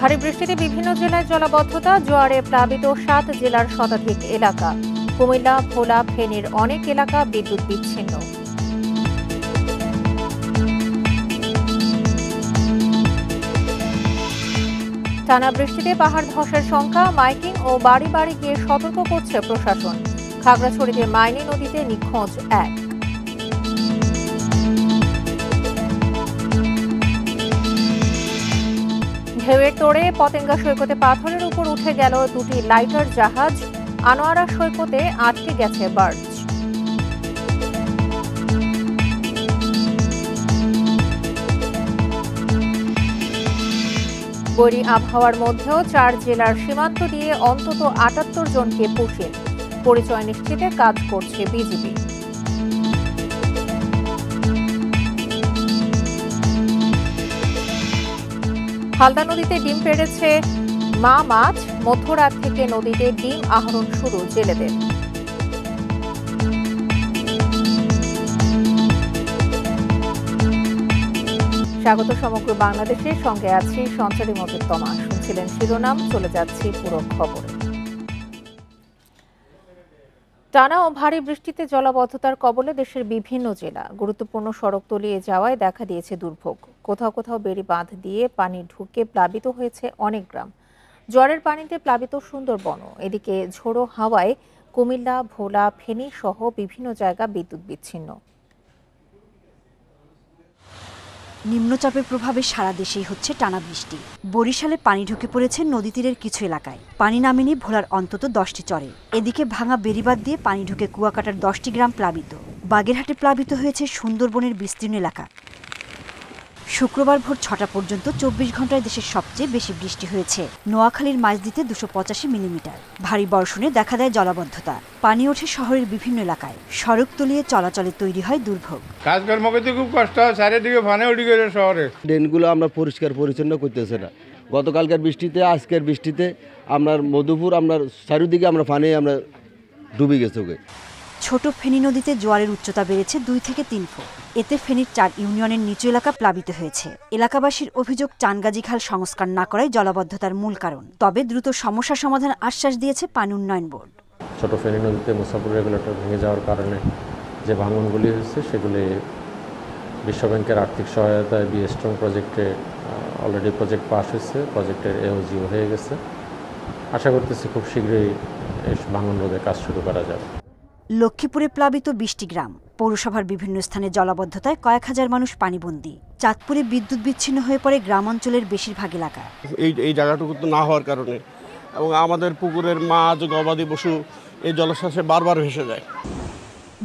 ভারী বৃষ্টিতে বিভিন্ন জেলায় জলাবদ্ধতা, জোয়ারে প্লাবিত ৭ জেলার শতাধিক এলাকা। কুমিল্লা, ভোলা, ফেনীর অনেক এলাকা বিদ্যুৎ বিচ্ছিন্ন। টানা বৃষ্টিতে পাহাড় ধসের শঙ্কা, মাইকিং ও বাড়ি বাড়ি গিয়ে সতর্ক করছে প্রশাসন। খাগড়াছড়িতে মাইনী নদীতে নিখোঁজ এক। ঢেউয়ের তোড়ে পতেঙ্গা সৈকতে পাথরের উপর উঠে গেল দুটি লাইটার জাহাজ। আনোয়ারা সৈকতে আটকে গেছে বার্জ। বৈরী আবহাওয়ার মধ্যেও ৪ জেলার সীমান্ত দিয়ে অন্তত ৭৮ জনকে পুষিয়ে পরিচয় নিশ্চিতে কাজ করছে বিজিবি। হালদা নদীতে ডিম পেড়েছে মা মাছ, মধ্যরাত থেকে নদীতে ডিম আহরণ শুরু জেলেদের। স্বাগত সমগ্র বাংলাদেশের সঙ্গে আছি সঞ্চারী মজিদ তমা। শুনছিলেন শিরোনাম, চলে যাচ্ছি পুরো খবরে। টানা ও ভারী বৃষ্টিতে জলাবদ্ধতার কবলে দেশের বিভিন্ন জেলা। গুরুত্বপূর্ণ সড়ক তলিয়ে যাওয়ায় দেখা দিয়েছে দুর্ভোগ। কোথাও কোথাও বেড়ি বাঁধ দিয়ে পানি ঢুকে প্লাবিত হয়েছে অনেক গ্রাম। জ্বরের পানিতে প্লাবিত সুন্দরবন। এদিকে ঝোড়ো হাওয়ায় কুমিল্লা, ভোলা, ফেনী সহ বিভিন্ন জায়গা বিদ্যুৎ বিচ্ছিন্ন। নিম্নচাপের প্রভাবে সারা দেশেই হচ্ছে টানা বৃষ্টি। বরিশালে পানি ঢুকে পড়েছে নদী তীরের কিছু এলাকায়। পানি নামেনি ভোলার অন্তত 10টি চরে। এদিকে ভাঙা বেড়িবাঁধ দিয়ে পানি ঢুকে কুয়াকাটার 10টি গ্রাম প্লাবিত। বাগেরহাটে প্লাবিত হয়েছে সুন্দরবনের বিস্তীর্ণ এলাকা। শুক্রবার ভোর ৬টা পর্যন্ত ২৪ ঘন্টায় দেশের সবচেয়ে বেশি বৃষ্টি হয়েছে নোয়াখালীর মাইজদীতে ২৮৫ মিলিমিটার। ভারী বর্ষণে দেখা দেয় জলাবদ্ধতা। পানি ওঠে শহরের বিভিন্ন এলাকায়। সড়ক তলিয়ে চলাচলে তৈরি হয় দুর্ভোগ। কাজকর্ম করতে খুব কষ্ট হয়, চারিদিকে ফানে উঠে গেছে শহরে। ড্রেনগুলো আমরা পরিষ্কার পরিচ্ছন্ন করতেছে না। গতকালকার বৃষ্টিতে, আজকের বৃষ্টিতে আপনার মধুপুর আপনার চারিদিকে আমরা ফানে আমরা ডুবে গেছে। ছোট ফেনী নদীতে জোয়ারের উচ্চতা বেড়েছে ২ থেকে ৩ ফুট। এতে ফেনীর ৪ ইউনিয়নের নিচু এলাকা প্লাবিত হয়েছে। এলাকাবাসীর অভিযোগ, চানগাজী খাল সংস্কার না করাই জলাবদ্ধতার মূল কারণ। তবে দ্রুত সমস্যা সমাধান আশ্বাস দিয়েছে পানি উন্নয়ন বোর্ড। ছোট ফেনী নদীতে মুসাফর রেগুলেটর ভেঙে যাওয়ার কারণে যে ভাঙনগুলি হয়েছে সেগুলি বিশ্বব্যাংকের আর্থিক সহায়তায় বিএস্ট্রং প্রজেক্টে অলরেডি প্রজেক্ট পাস হয়েছে, প্রজেক্টের এওজিও হয়ে গেছে। আশা করতেছি খুব শীঘ্রই এই ভাঙন রোধে কাজ শুরু করা যাবে। লক্ষ্মীপুরে প্লাবিত ২০টি গ্রাম। পৌরসভার বিভিন্ন স্থানে জলাবদ্ধতায় কয়েক হাজার মানুষ পানিবন্দী। চাঁদপুরে বিদ্যুৎ বিচ্ছিন্ন হয়ে পড়ে গ্রাম অঞ্চলের বেশিরভাগ এলাকা। এই জায়গাটুকু তো না হওয়ার কারণে এবং আমাদের পুকুরের মাছ, গবাদি পশু এই জলোচ্ছ্বাসে বারবার ভেসে যায়।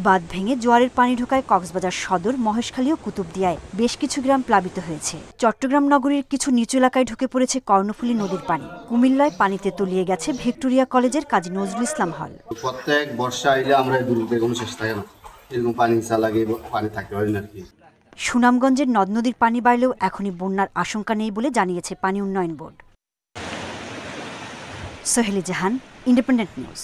বাঁধ ভেঙে জোয়ারের পানি ঢোকায় কক্সবাজার সদর, মহেশখালী ও কুতুবদিয়ায় বেশ কিছু গ্রাম প্লাবিত হয়েছে। চট্টগ্রাম নগরীর কিছু নিচু এলাকায় ঢুকে পড়েছে কর্ণফুলী নদীর পানি। কুমিল্লায় পানিতে তলিয়ে গেছে ভিক্টোরিয়া কলেজের কাজী নজরুল ইসলাম হল। প্রত্যেক বর্ষা আইলে আমরা দুর্যোগে কোনো শেষ থাকে না, এরকম পানি লাগে পানি থাকতে পারি না। সুনামগঞ্জের নদ নদীর পানি বাড়লেও এখনই বন্যার আশঙ্কা নেই বলে জানিয়েছে পানি উন্নয়ন বোর্ড। সোহেলি জাহান, ইন্ডিপেন্ডেন্ট নিউজ।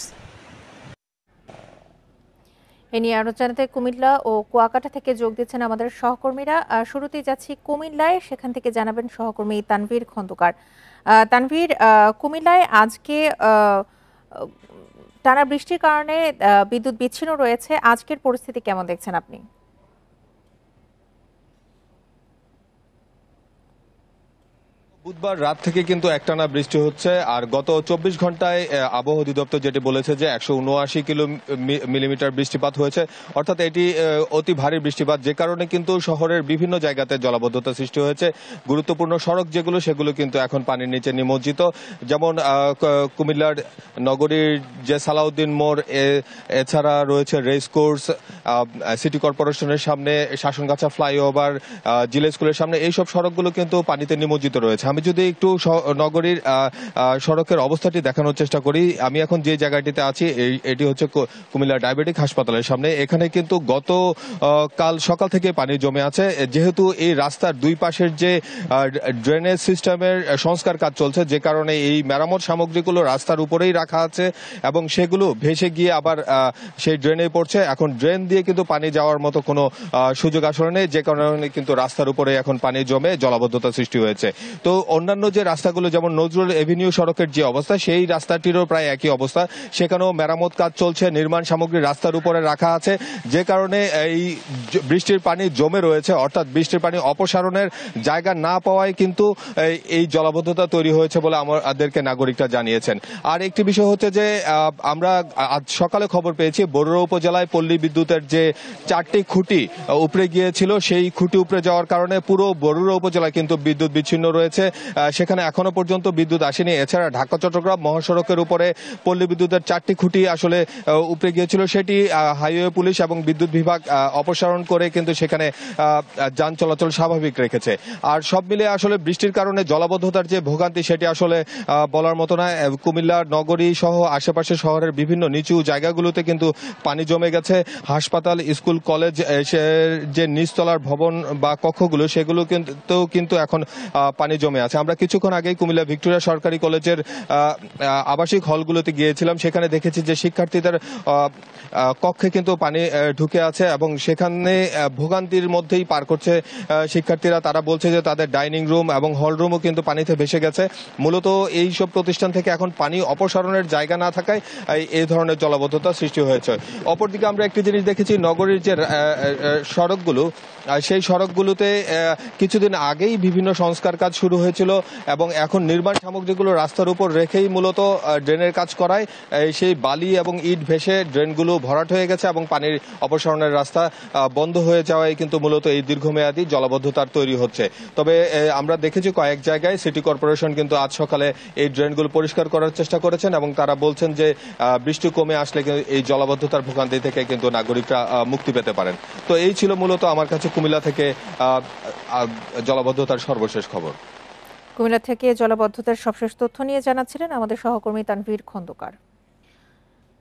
এ নিয়ে আরো জানাতে কুমিল্লা ও কুয়াকাটা থেকে যোগ দিচ্ছেন আমাদের সহকর্মীরা। শুরুতেই যাচ্ছি কুমিল্লায়, সেখান থেকে জানাবেন সহকর্মী তানভীর খন্দকার। তানভীর, কুমিল্লায় আজকে টানা বৃষ্টির কারণে বিদ্যুৎ বিচ্ছিন্ন রয়েছে। আজকের পরিস্থিতি কেমন দেখছেন আপনি? বুধবার রাত থেকে কিন্তু একটানা বৃষ্টি হচ্ছে। আর গত ২৪ ঘন্টায় আবহাওয়া অধিদপ্তর যেটি বলেছে যে ১৭৯ মিলিমিটার বৃষ্টিপাত হয়েছে, অর্থাৎ এটি অতি ভারী বৃষ্টিপাত, যে কারণে কিন্তু শহরের বিভিন্ন জায়গাতে জলাবদ্ধতা সৃষ্টি হয়েছে। গুরুত্বপূর্ণ সড়ক যেগুলো সেগুলো কিন্তু এখন পানির নিচে নিমজ্জিত। যেমন কুমিল্লার নগরীর যে সালাউদ্দিন মোড়, এছাড়া রয়েছে রেস কোর্স, সিটি কর্পোরেশনের সামনে, শাসনগাছা ফ্লাইওভার, জিলা স্কুলের সামনে, এইসব সড়কগুলো কিন্তু পানিতে নিমজ্জিত রয়েছে। আমি যদি একটু নগরীর সড়কের অবস্থাটি দেখানোর চেষ্টা করি, আমি এখন যে জায়গাটিতে আছি এটি হচ্ছে কুমিল্লা ডায়াবেটিক হাসপাতালের সামনে। এখানে কিন্তু কাল সকাল থেকে পানি জমে আছে। যেহেতু এই রাস্তার দুই পাশের যে ড্রেনেজ সিস্টেমের সংস্কার কাজ চলছে, যে কারণে এই মেরামত সামগ্রীগুলো রাস্তার উপরেই রাখা আছে এবং সেগুলো ভেসে গিয়ে আবার সেই ড্রেনে পড়ছে। এখন ড্রেন দিয়ে কিন্তু পানি যাওয়ার মতো কোনো সুযোগ আসলে নেই, যে কারণে কিন্তু রাস্তার উপরে এখন পানি জমে জলাবদ্ধতা সৃষ্টি হয়েছে। তো অন্যান্য যে রাস্তাগুলো যেমন নজরুল এভিনিউ সড়কের যে অবস্থা, সেই রাস্তাটিরও প্রায় একই অবস্থা। সেখানেও মেরামত কাজ চলছে, নির্মাণ সামগ্রী রাস্তার উপরে রাখা আছে, যে কারণে এই বৃষ্টির পানি জমে রয়েছে, অর্থাৎ বৃষ্টির পানি অপসারণের জায়গা না পাওয়ায় কিন্তু এই জলাবদ্ধতা তৈরি হয়েছে বলে আমাদেরকে নাগরিকরা জানিয়েছেন। আর একটি বিষয় হচ্ছে যে আমরা আজ সকালে খবর পেয়েছি বরুড়া উপজেলায় পল্লী বিদ্যুতের যে 4টি খুঁটি উপরে গিয়েছিল, সেই খুঁটি উপরে যাওয়ার কারণে পুরো বরুড়া উপজেলায় কিন্তু বিদ্যুৎ বিচ্ছিন্ন রয়েছে। সেখানে এখনো পর্যন্ত বিদ্যুৎ আসেনি। এছাড়া ঢাকা চট্টগ্রাম মহাসড়কের উপরে পল্লী বিদ্যুতের 4টি খুঁটি আসলে উপরে গিয়েছিল, সেটি হাইওয়ে পুলিশ এবং বিদ্যুৎ বিভাগ অপসারণ করে কিন্তু সেখানে যান চলাচল স্বাভাবিক রেখেছে। আর সব মিলে আসলে বৃষ্টির কারণে জলাবদ্ধতার যে ভোগান্তি, সেটি আসলে বলার মতো না। কুমিল্লা নগরী সহ আশেপাশে শহরের বিভিন্ন নিচু জায়গাগুলোতে কিন্তু পানি জমে গেছে। হাসপাতাল, স্কুল, কলেজ যে নিচতলার ভবন বা কক্ষগুলো, সেগুলো কিন্তু এখন পানি জমে আছে। আমরা কিছুক্ষণ আগেই কুমিল্লা ভিক্টোরিয়া সরকারি কলেজের আবাসিক হলগুলোতে গিয়েছিলাম। সেখানে দেখেছি যে শিক্ষার্থীদের কক্ষে কিন্তু পানি ঢুকে আছে এবং সেখানে ভোগান্তির মধ্যেই পার করছে শিক্ষার্থীরা। তারা বলছে যে তাদের ডাইনিং রুম এবং হল রুমও কিন্তু পানিতে ভেসে গেছে। মূলত এই সব প্রতিষ্ঠান থেকে এখন পানি অপসারণের জায়গা না থাকায় এই ধরনের জলাবদ্ধতা সৃষ্টি হয়েছে। অপরদিকে আমরা একটি জিনিস দেখেছি, নগরীর যে সড়কগুলো, সেই সড়কগুলোতে কিছুদিন আগেই বিভিন্ন সংস্কার কাজ শুরু হয়েছিল এবং এখন নির্মাণ সামগ্রীগুলো রাস্তার উপর রেখেই মূলত ড্রেনের কাজ করায় সেই বালি এবং ইট ভেসে ড্রেনগুলো ভরাট হয়ে গেছে এবং পানির অপসারণের রাস্তা বন্ধ হয়ে যাওয়ায় কিন্তু মূলত এই দীর্ঘমেয়াদী জলাবদ্ধতার তৈরি হচ্ছে। তবে আমরা দেখেছি কয়েক জায়গায় সিটি কর্পোরেশন কিন্তু আজ সকালে এই ড্রেনগুলো পরিষ্কার করার চেষ্টা করেছেন এবং তারা বলছেন যে বৃষ্টি কমে আসলে এই জলাবদ্ধতার ভোগান্তি থেকে কিন্তু নাগরিকরা মুক্তি পেতে পারেন। তো এই ছিল মূলত আমার কাছে কুমিল্লা থেকে জলাবদ্ধতার সর্বশেষ খবর। কুমিল্লা থেকে জলাবদ্ধতার সবশেষ তথ্য নিয়ে জানাচ্ছিলেন আমাদের সহকর্মী তানভীর খন্দকার।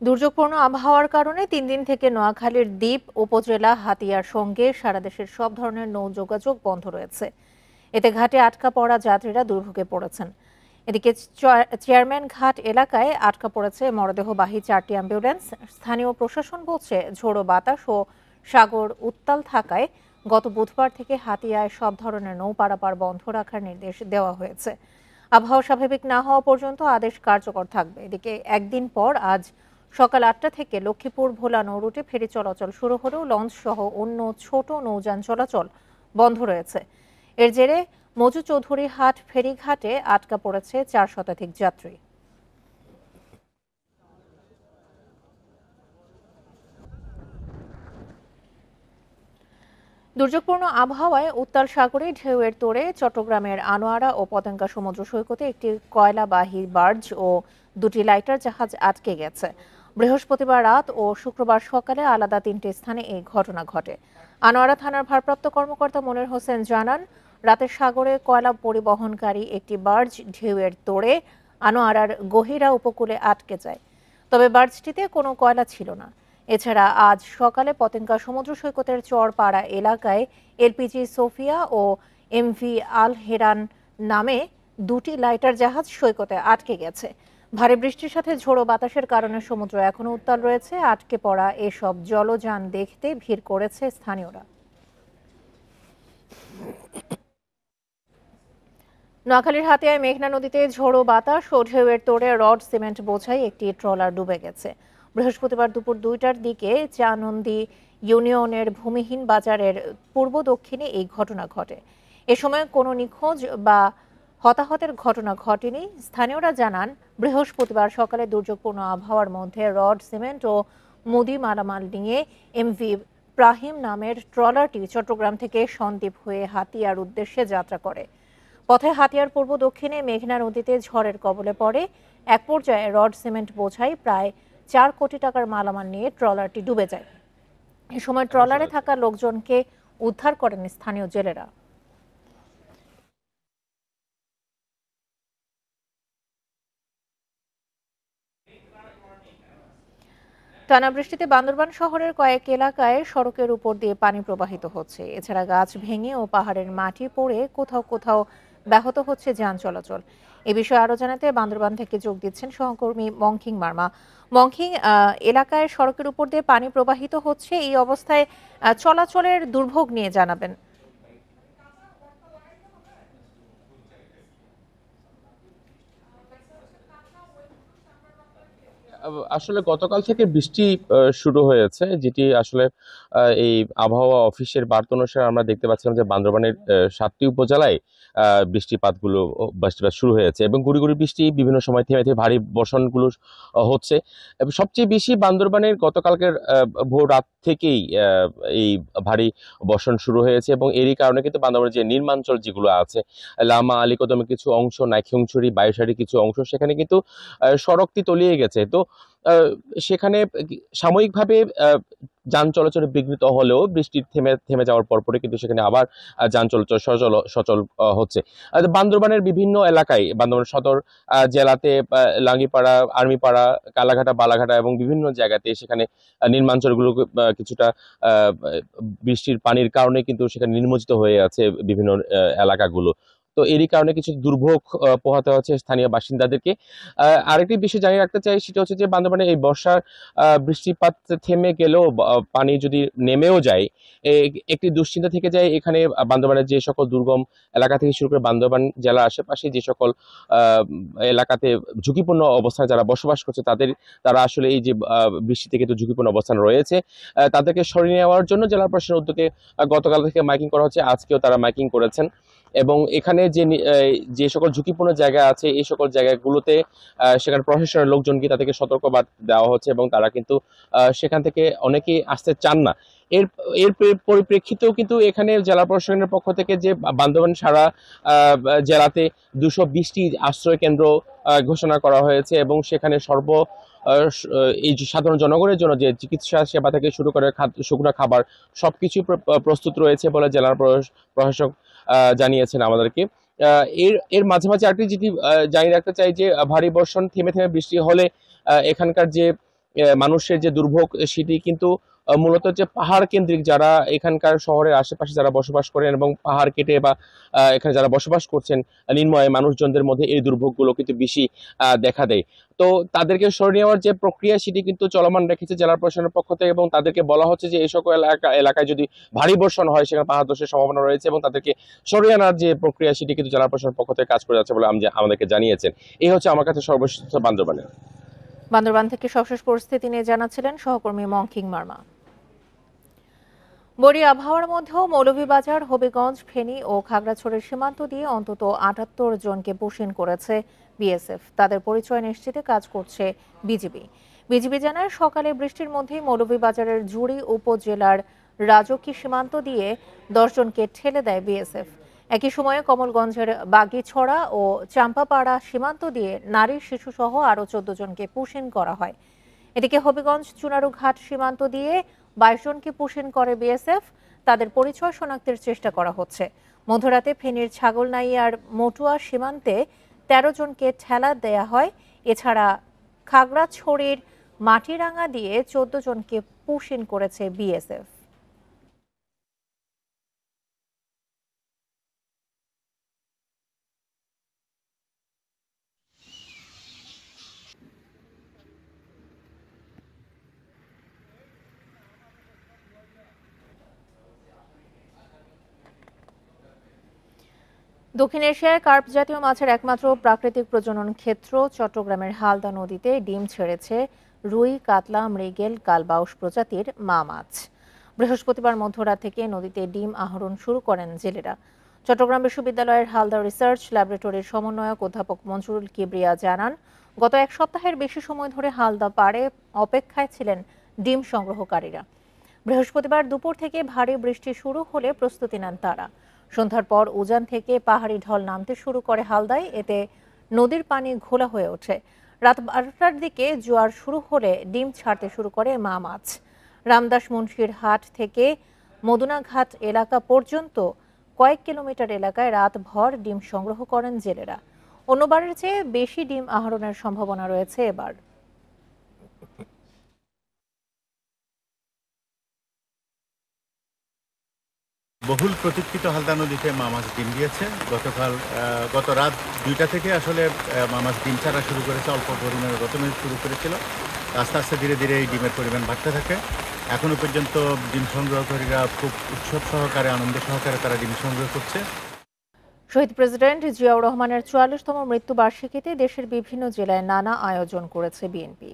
দুর্যোগপূর্ণ আবহাওয়ার কারণে 3 দিন থেকে নোয়াখালীর দ্বীপ উপজেলা হাতিয়ার সঙ্গে সারা দেশের সব ধরনের নৌ যোগাযোগ বন্ধ রয়েছে। এতে ঘাটে আটকা পড়া যাত্রীরা দুর্ভোগে পড়েছেন। এদিকে চেয়ারম্যান ঘাট এলাকায় আটকা পড়েছে মরদেহবাহী 4টি অ্যাম্বুলেন্স। স্থানীয় প্রশাসন বলছে ঝোড়ো বাতাস ও সাগর উত্তাল থাকায় গত বুধবার থেকে হাতিয়ায় সব ধরনের নৌ পারাপার বন্ধ রাখার নির্দেশ দেওয়া হয়েছে। আবহাওয়া স্বাভাবিক না হওয়া পর্যন্ত আদেশ কার্যকর থাকবে। এদিকে একদিন পর আজ সকাল 8টা থেকে লক্ষ্মীপুর ভোলা নৌ রুটে ফেরি চলাচল শুরু হলেও লঞ্চ সহ অন্য ছোট নৌযান চলাচল বন্ধ রয়েছে। এর জেরে মজু চৌধুরী হাট ফেরিঘাটে আটকা পড়েছে 4 শতাধিক যাত্রী। দুর্যোগপূর্ণ আবহাওয়ায় উত্তাল সাগরে ঢেউয়ের তোড়ে চট্টগ্রামের আনোয়ারা ও পতেঙ্গা সমুদ্র সৈকতে একটি কয়লাবাহী বার্জ ও 2টি লাইটার জাহাজ আটকে গেছে। বৃহস্পতিবার রাত ও শুক্রবার সকালে আলাদা 3টি স্থানে এই ঘটনা ঘটে। আনোয়ারা থানার ভারপ্রাপ্ত কর্মকর্তা মনির হোসেন জানান, রাতের সাগরে কয়লা পরিবহনকারী একটি বার্জ ঢেউয়ের তোড়ে আনোয়ারার গহিরা উপকূলে আটকে যায়। তবে বার্জটিতে কোনো কয়লা ছিল না। এছাড়া আজ সকালে পতেঙ্গা সমুদ্র সৈকতের চরপাড়া এলাকায় এলপিজি সোফিয়া ও এমভি আল হেরান নামে 2টি লাইটার জাহাজ সৈকতে আটকে গেছে। ভারী বৃষ্টির সাথে ঝোড়ো বাতাসের কারণে সমুদ্র এখনো উত্তাল রয়েছে। আটকে পড়া এসব জলযান দেখতে ভিড় করেছে স্থানীয়রা। নোয়াখালীর হাতিয়ায় মেঘনা নদীতে ঝোড়ো বাতাস ও ঢেউয়ের তোড়ে রড সিমেন্ট বোঝাই একটি ট্রলার ডুবে গেছে। বৃহস্পতিবার দুপুর 2টার দিকে চানন্দী ইউনিয়নের ভূমিহীন বাজারের পূর্ব দক্ষিণে এই ঘটনা ঘটে। এ সময় কোনো নিখোঁজ বা হতাহতের ঘটনা ঘটেনি। স্থানীয়রা জানান, বৃহস্পতিবার সকালে দুর্যোগপূর্ণ আবহাওয়ার মধ্যে রড সিমেন্ট ও মুদি মালামাল নিয়ে এমভি প্রাহিম নামের ট্রলারটি চট্টগ্রাম থেকে সন্দ্বীপ হয়ে হাতিয়ার উদ্দেশ্যে যাত্রা করে। পথে হাতিয়ার পূর্ব দক্ষিণে মেঘনা নদীতে ঝড়ের কবলে পড়ে। এক পর্যায়ে রড সিমেন্ট বোঝাই প্রায় 4 কোটি টাকার মালামাল নিয়ে ট্রলারটি ডুবে যায়। এ সময় ট্রলারে থাকা লোকজনকে উদ্ধার করেন স্থানীয় জেলেরা। টানা বৃষ্টিতে বান্দরবান শহরের কয়েক এলাকায় সড়কের উপর দিয়ে পানি প্রবাহিত হচ্ছে। এছাড়া গাছ ভেঙে ও পাহাড়ের মাটি পড়ে কোথাও কোথাও ব্যাহত হচ্ছে যান চলাচল। এ বিষয়ে আরো জানাতে বান্দরবান থেকে যোগ দিচ্ছেন সহকর্মী মংখিং মার্মা। মংখিং, এলাকায় সড়কের উপর দিয়ে পানি প্রবাহিত হচ্ছে, এই অবস্থায় চলাচলের দুর্ভোগ নিয়ে জানাবেন। আসলে গতকাল থেকে বৃষ্টি শুরু হয়েছে, যেটি আসলে এই আবহাওয়া অফিসের বার্তা অনুসারে আমরা দেখতে পাচ্ছিলাম যে বান্দরবানের 7টি উপজেলায় বৃষ্টিপাত শুরু হয়েছে এবং গুড়ি গুড়ি বৃষ্টি বিভিন্ন সময় থেমে থেমে ভারী বর্ষণগুলো হচ্ছে। এবং সবচেয়ে বেশি বান্দরবানের গতকালকের ভোর রাত থেকেই এই ভারী বর্ষণ শুরু হয়েছে এবং এরই কারণে কিন্তু বান্দরবানের যে নির্মাঞ্চল যেগুলো আছে, লামা, আলীকদমের কিছু অংশ, নাইখিংছড়ি, বায়ুসারির কিছু অংশ, সেখানে কিন্তু সড়কটি তলিয়ে গেছে। তো সেখানে সাময়িকভাবে যান চলাচল বিঘ্নিত হলেও বৃষ্টি থেমে যাওয়ার পরপরই কিন্তু সেখানে আবার যান চলাচল সচল হচ্ছে। বান্দরবানের বিভিন্ন এলাকায়, বান্দরবান সদর জেলাতে লাঙ্গিপাড়া, আর্মিপাড়া, কালাঘাটা, বালাঘাটা এবং বিভিন্ন জায়গাতে সেখানে নির্মাঞ্চলগুলো কিছুটা বৃষ্টির পানির কারণে কিন্তু সেখানে নিমজ্জিত হয়ে আছে বিভিন্ন এলাকাগুলো। তো এরই কারণে কিছু দুর্ভোগ পোহাতে হচ্ছে স্থানীয় বাসিন্দাদেরকে। আরেকটি বিষয় জানিয়ে রাখতে চাই, সেটা হচ্ছে যে বান্দরবানে এই বর্ষার বৃষ্টিপাত থেমে গেলেও পানি যদি নেমেও যায়, একটি দুশ্চিন্তা থেকে যায় এখানে বান্দরবানের যে সকল দুর্গম এলাকা থেকে শুরু করে বান্দরবান জেলার আশেপাশে যে সকল এলাকাতে ঝুঁকিপূর্ণ অবস্থানে যারা বসবাস করছে তারা আসলে এই যে বৃষ্টি থেকে তো ঝুঁকিপূর্ণ অবস্থান রয়েছে, তাদেরকে সরিয়ে নেওয়ার জন্য জেলা প্রশাসনের উদ্যোগে গতকাল থেকে মাইকিং করা হচ্ছে। আজকেও তারা মাইকিং করেছেন এবং এখানে যে সকল ঝুঁকিপূর্ণ জায়গা আছে এই সকল জায়গাগুলোতে সেখানে প্রশাসনের লোকজনকে তাদেরকে সতর্কবার্তা দেওয়া হচ্ছে এবং তারা কিন্তু সেখান থেকে অনেকেই আসতে চান না। এর পরিপ্রেক্ষিতেও কিন্তু এখানে জেলা প্রশাসনের পক্ষ থেকে যে বান্দরবান সারা জেলাতে 220টি আশ্রয় কেন্দ্র ঘোষণা করা হয়েছে এবং সেখানে এই সাধারণ জনগণের জন্য যে চিকিৎসা সেবা থেকে শুরু করে শুকনো খাবার সবকিছু প্রস্তুত রয়েছে বলে জেলার প্রশাসক জানিয়েছেন আমাদেরকে। এর মাঝে মাঝে আরেকটি যেটি জানিয়ে রাখতে চাই যে ভারী বর্ষণ থেমে থেমে বৃষ্টি হলে এখানকার যে মানুষের যে দুর্ভোগ, সেটি কিন্তু মূলত যে পাহাড় কেন্দ্রিক যারা এখানকার শহরের আশেপাশে যারা বসবাস করেন এবং পাহাড় কেটে বা এখানে যারা বসবাস করছেন নিম্নআয় মানুষজনদের মধ্যে এই দুর্ভোগগুলো কিন্তু বেশি দেখা দেয়। তো তাদেরকে সরিয়ে নেওয়ার যে প্রক্রিয়া সেটি কিন্তু চলমান রেখেছে জেলা প্রশাসনের পক্ষ থেকে এবং তাদেরকে বলা হচ্ছে যে এই সকল এলাকায় যদি ভারী বর্ষণ হয় সেখানে পাহাড় ধসের সম্ভাবনা রয়েছে এবং তাদেরকে সরিয়ে আনার যে প্রক্রিয়া সেটি কিন্তু জেলা প্রশাসনের পক্ষ থেকে কাজ করে যাচ্ছে বলে আমাদেরকে জানিয়েছেন। এই হচ্ছে আমার কাছে সর্বশেষ বান্দরবান থেকে সবশেষ পরিস্থিতি নিয়ে জানাচ্ছিলেন সহকর্মী মংকিং মার্মা। বড়ি আবহাওয়ার মধ্যেও মৌলভীবাজার, হবিগঞ্জ, ফেনী ও খাগড়াছড়ির সীমান্ত দিয়ে অন্তত ৭৮ জনকে পুশিন করেছে বিএসএফ। তাদের পরিচয় নিশ্চিতে কাজ করছে বিজিবি জানায় সকালে বৃষ্টির মধ্যেই মৌলভীবাজারের জুড়ি উপজেলার রাজকী সীমান্ত দিয়ে 10 জনকে ঠেলে দেয় বিএসএফ। একই সময়ে কমলগঞ্জের বাগিছড়া ও চাম্পাপাড়া সীমান্ত দিয়ে নারী, শিশুসহ আরও 14 জনকে পুশিন করা হয়। এদিকে হবিগঞ্জ চুনারুঘাট সীমান্ত দিয়ে 22 জনকে পুশিন করে বিএসএফ। তাদের পরিচয় শনাক্তের চেষ্টা করা হচ্ছে। মধ্যরাতে ফেনীর ছাগলনাইয়ার মটুয়া সীমান্তে 13 জনকে ঠেলা দেয়া হয়। এছাড়া খাগড়াছড়ির মাটিরাঙ্গা দিয়ে 14 জনকে পুশিন করেছে বিএসএফ। দক্ষিণ এশিয়ায় কার্প জাতীয় মাছের একমাত্র প্রাকৃতিক প্রজনন ক্ষেত্র চট্টগ্রামের হালদা নদীতে ডিম ছেড়েছে রুই, কাতলা, মৃগেল, কালবাউস প্রজাতির মা মাছ। বৃহস্পতিবার মধ্যরাত থেকে নদীতে ডিম আহরণ শুরু করেন জেলেরা। চট্টগ্রাম বিশ্ববিদ্যালয়ের হালদা রিসার্চ ল্যাবরেটরির সমন্বয়ক অধ্যাপক মঞ্জুরুল কিবরিয়া জানান, গত এক সপ্তাহের বেশি সময় ধরে হালদা পাড়ে অপেক্ষায় ছিলেন ডিম সংগ্রহকারীরা। বৃহস্পতিবার দুপুর থেকে ভারী বৃষ্টি শুরু হলে প্রস্তুতি নেন তারা। সন্ধ্যার পর উজান থেকে পাহাড়ি ঢল নামতে শুরু করে হালদায়। এতে নদীর পানি ঘোলা হয়ে ওঠে। রাত 12টার দিকে জোয়ার শুরু হলে ডিম ছাড়তে শুরু করে মা মাছ। রামদাস মুন্সির হাট থেকে মদুনাঘাট এলাকা পর্যন্ত কয়েক কিলোমিটার এলাকায় রাতভর ডিম সংগ্রহ করেন জেলেরা। অন্যবারের চেয়ে বেশি ডিম আহরণের সম্ভাবনা রয়েছে এবার। বহুল প্রতীক্ষিত হালদা নদীতে মা মাছ ডিম দিয়েছে। গত রাত 2টা থেকে আসলে মা মাছ ডিম ছাড়া শুরু করেছে। অল্প পরিমাণে প্রথমে শুরু করেছিল, আস্তে আস্তে ধীরে ধীরে এই ডিমের পরিমাণ বাড়তে থাকে। এখনো পর্যন্ত ডিম সংগ্রহকারীরা খুব উৎসব সহকারে, আনন্দ সহকারে তারা ডিম সংগ্রহ করছে। শহীদ প্রেসিডেন্ট জিয়াউর রহমানের 44তম মৃত্যুবার্ষিকীতে দেশের বিভিন্ন জেলায় নানা আয়োজন করেছে বিএনপি।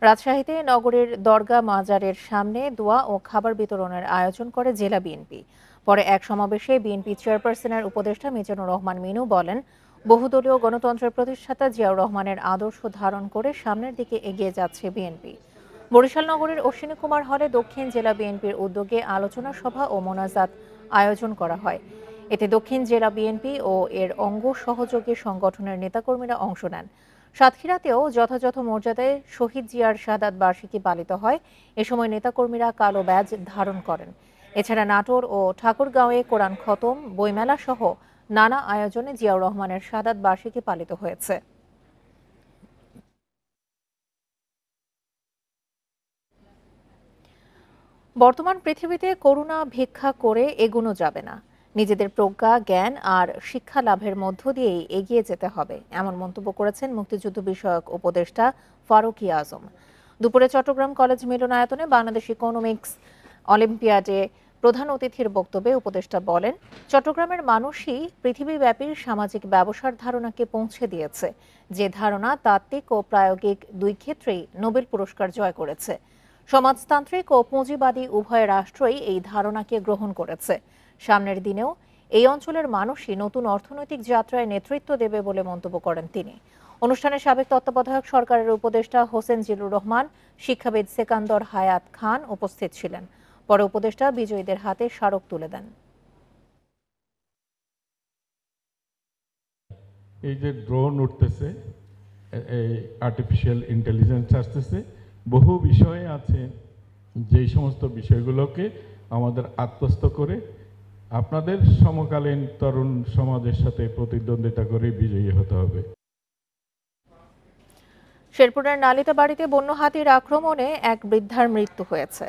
রাজশাহীতে নগরীর দরগা মাজারের সামনে দোয়া ও খাবার বিতরণের আয়োজন করে জেলা বিএনপি। পরে এক সমাবেশে বিএনপি চেয়ারপারসনের উপদেষ্টা মিজানুর রহমান মিনু বলেন, বহুদলীয় গণতন্ত্রের প্রতিষ্ঠাতা জিয়াউর রহমানের আদর্শ ধারণ করে সামনের দিকে এগিয়ে যাচ্ছে বিএনপি। বরিশাল নগরীর অশ্বিনী কুমার হলে দক্ষিণ জেলা বিএনপির উদ্যোগে আলোচনা সভা ও মোনাজাত আয়োজন করা হয়। এতে দক্ষিণ জেলা বিএনপি ও এর অঙ্গ সহযোগী সংগঠনের নেতাকর্মীরা অংশ নেন। সাতক্ষীরাতেও যথাযথ মর্যাদায় শহীদ জিয়ার শাহাদাত বার্ষিকী পালিত হয়। এ সময় নেতাকর্মীরা কালো ব্যাজ ধারণ করেন। এছাড়া নাটোর ও ঠাকুরগাঁওয়ে কোরআন খতম, বইমেলা সহ নানা আয়োজনে জিয়াউর রহমানের শাহাদাত বার্ষিকী পালিত হয়েছে। বর্তমান পৃথিবীতে করুণা ভিক্ষা করে এগোনো যাবে না। নিজেদের প্রজ্ঞা, জ্ঞান আর শিক্ষা লাভের মধ্য দিয়েই এগিয়ে যেতে হবে, এমন মন্তব্য করেছেন মুক্তিযুদ্ধ বিষয়ক উপদেষ্টা ফারুক আজম। দুপুরে চট্টগ্রাম কলেজ মিলনায়তনে বাংলাদেশ ইকোনমিক্স অলিম্পিয়াডে প্রধান অতিথির বক্তব্যে উপদেষ্টা বলেন, চট্টগ্রামের মানুষই পৃথিবীব্যাপী সামাজিক ব্যবসার ধারণাকে পৌঁছে দিয়েছে, যে ধারণা তাত্ত্বিক ও প্রায়োগিক দুই ক্ষেত্রেই নোবেল পুরস্কার জয় করেছে। সমাজতান্ত্রিক ও পুঁজিবাদী উভয় রাষ্ট্রই এই ধারণাকে গ্রহণ করেছে। সামনের দিনেও এই অঞ্চলের মানুষই নতুন অর্থনৈতিক যাত্রায় নেতৃত্ব দেবে বলে মন্তব্য করেন তিনি। অনুষ্ঠানে সাবেক তত্ত্বাবধায়ক সরকারের উপদেষ্টা হোসেন জিল্লুর রহমান, শিক্ষাবিদ সেকান্দর হায়াত খান উপস্থিত ছিলেন। পরে উপদেষ্টা বিজয়ীদের হাতে স্মারক তুলে দেন। এই যে ড্রোন উঠতেছে, এই আর্টিফিশিয়াল ইন্টেলিজেন্স আসতেছে, বহু বিষয় আছে যেই সমস্ত বিষয়গুলোকে আমাদের আত্মস্থ করে আপনাদের সমকালীন তরুণ সমাজের সাথে প্রতিদ্বন্দ্বিতা করে বিজয়ী হতে হবে। শেরপুরের নালিতা বাড়িতে বন্য হাতির আক্রমণে এক বৃদ্ধার মৃত্যু হয়েছে।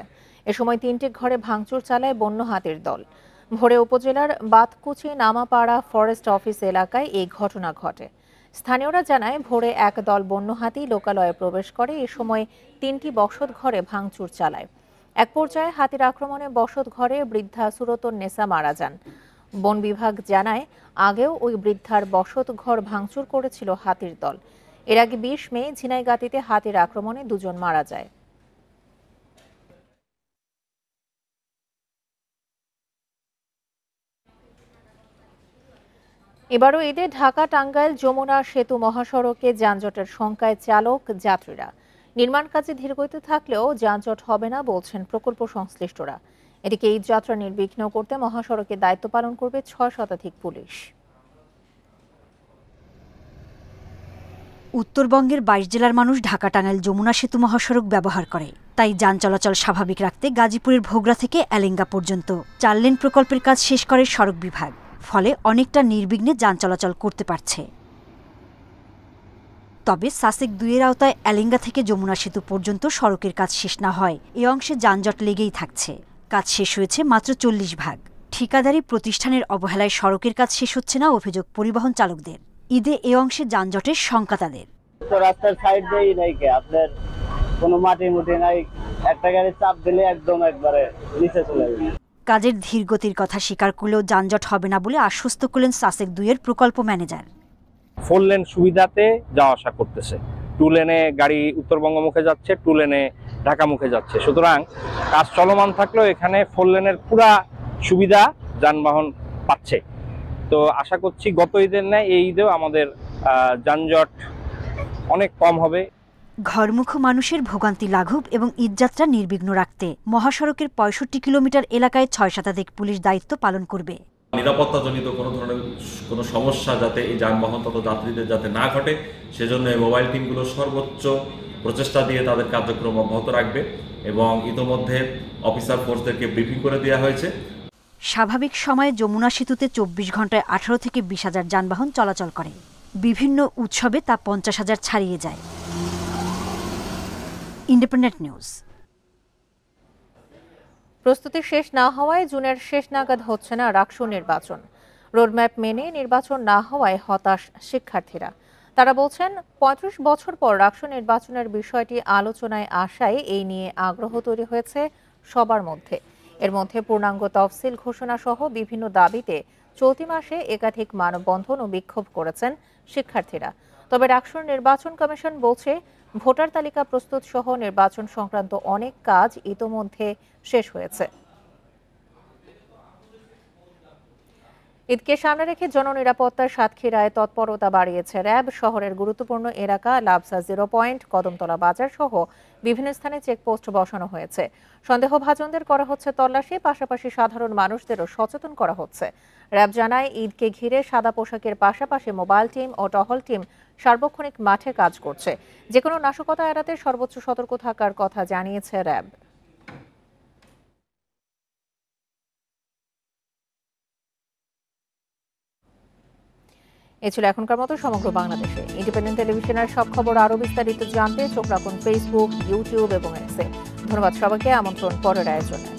এ সময় ৩টি ঘরে ভাঙচুর চালায় বন্য হাতির দল। ভোরে উপজেলার বাতকুচি নামাপাড়া ফরেস্ট অফিস এলাকায় এই ঘটনা ঘটে। স্থানীয়রা জানায়, ভোরে এক দল বন্য হাতি লোকালয়ে প্রবেশ করে। এ সময় 3টি বসত ঘরে ভাঙচুর চালায়। এক পর্যায়ে হাতির আক্রমণে বসত ঘরে বৃদ্ধা সুরতুন নেসা মারা যান। বন বিভাগ জানায়, আগেও ওই বৃদ্ধার বসত ঘর ভাঙচুর করেছিল হাতির দল। এর আগে 20 মে ঝিনাইগাতীতে হাতির আক্রমণে 2 জন মারা যায়। এবারও ঈদে ঢাকা টাঙ্গাইল যমুনা সেতু মহাসড়কে যানজটের শঙ্কায় চালক যাত্রীরা। নির্মাণ কাজে ধীর গতিতে থাকলেও যানজট হবে না বলছেন প্রকল্প সংশ্লিষ্টরা। এদিকে ঈদ যাত্রা নির্বিঘ্ন করতে মহাসড়কে দায়িত্ব পালন করবে 6 শতাধিক পুলিশ। উত্তরবঙ্গের 22 জেলার মানুষ ঢাকা টাঙ্গাইল যমুনা সেতু মহাসড়ক ব্যবহার করে। তাই যান চলাচল স্বাভাবিক রাখতে গাজীপুরের ভোগড়া থেকে এলেঙ্গা পর্যন্ত 4 লেন প্রকল্পের কাজ শেষ করে সড়ক বিভাগ। ফলে অনেকটা নির্বিঘ্নে যান চলাচল করতে পারছে। তবে সাসেক 2-এর আওতায় এলেঙ্গা থেকে যমুনা সেতু পর্যন্ত সড়কের কাজ শেষ না হয় এই অংশে যানজট লেগেই থাকছে। কাজ শেষ হয়েছে মাত্র 40 ভাগ। ঠিকাদারি প্রতিষ্ঠানের অবহেলায় সড়কের কাজ শেষ হচ্ছে না অভিযোগ পরিবহন চালকদের। ঈদে এ অংশে যানজটের শঙ্কা তাদের। রাস্তার সাইড দিয়েই নাই, আপনার কোনো মাটি মুটি নাই, একটা গাড়ি চাপ দিলে একদম একবারে নিচে চলে যাবে। কাজের ধীরগতির কথা স্বীকার করলেও যানজট হবে না বলে আশ্বস্ত করলেন সাসেক 2-এর প্রকল্প ম্যানেজার। 4 লেন সুবিধাতে যাওয়া আসা করতেছে। 2 লেনে গাড়ি উত্তরবঙ্গ মুখে যাচ্ছে, 2 লেনে ঢাকা মুখে যাচ্ছে। সুতরাং কাজ চলমান থাকলেও এখানে 4 লেনের পুরা সুবিধা যানবাহন পাচ্ছে। তো আশা করছি গত ঈদের ন্যায় এই ঈদেও আমাদের যানজট অনেক কম হবে। ঘরমুখ মানুষের ভোগান্তি লাঘব এবং ঈদযাত্রা নির্বিঘ্ন রাখতে মহাসড়কের 65 কিলোমিটার এলাকায় 6 শতাধিক পুলিশ দায়িত্ব পালন করবে। নিরাপত্তাজনিত কোনো ধরনের কোনো সমস্যা যাতে এই যানবাহন তথা যাত্রীদের যাতে না ঘটে, সেজন্য এই মোবাইল টিমগুলো সর্বোচ্চ প্রচেষ্টা দিয়ে তাদের কার্যক্রম অব্যাহত রাখবে এবং ইতোমধ্যে অফিসার ফোর্সদেরকে ব্রিফিং করে দেওয়া হয়েছে। স্বাভাবিক সময়ে যমুনা সেতুতে 24 ঘন্টায় 18 থেকে 20,000 যানবাহন চলাচল করে। বিভিন্ন উৎসবে তা 50,000 ছাড়িয়ে যায়। Independent news. প্রস্তুতি শেষ না হওয়ায় জুনের শেষ নাগাদ হচ্ছে না রাকসু নির্বাচন। রোডম্যাপ মেনে নির্বাচন না হওয়ায় হতাশ শিক্ষার্থীরা। তারা বলছেন, 35 বছর পর রাকসু নির্বাচনের বিষয়টি আলোচনায় আসায় এই নিয়ে আগ্রহ তৈরি হয়েছে সবার মধ্যে। এর মধ্যে পূর্ণাঙ্গ তফসিল ঘোষণা সহ বিভিন্ন দাবিতে চলতি মাসে একাধিক মানববন্ধন ও বিক্ষোভ করেছেন শিক্ষার্থীরা। তবে ডাকসুর নির্বাচন কমিশন বলছে ভোটার তালিকা প্রস্তুত সহ নির্বাচন সংক্রান্ত অনেক কাজ ইতোমধ্যে শেষ হয়েছে। ঈদকে সামনে রেখে জননিরাপত্তার সাতক্ষীরায় তৎপরতা বাড়িয়েছে র্যাব। শহরের গুরুত্বপূর্ণ এলাকা লাবসা 0 পয়েন্ট, কদমতলা বাজার সহ বিভিন্ন স্থানে চেকপোস্ট বসানো হয়েছে। সন্দেহভাজনদের করা হচ্ছে তল্লাশি, পাশাপাশি সাধারণ মানুষদেরও সচেতন করা হচ্ছে। র্যাব জানায় ঈদকে ঘিরে সাদা পোশাকের পাশাপাশি মোবাইল টিম ও টহল টিম সার্বক্ষণিক মাঠে কাজ করছে। যেকোনো নাশকতা এড়াতে সর্বোচ্চ সতর্ক থাকার কথা জানিয়েছে র্যাব। এ ছিল এখনকার মতো সমগ্র বাংলাদেশে। ইন্ডিপেন্ডেন্ট টেলিভিশনের সব খবর আরও বিস্তারিত জানতে চোখ রাখুন ফেসবুক, ইউটিউব এবং এক্সে। ধন্যবাদ সবাইকে। আমন্ত্রণ পরের আয়োজনে।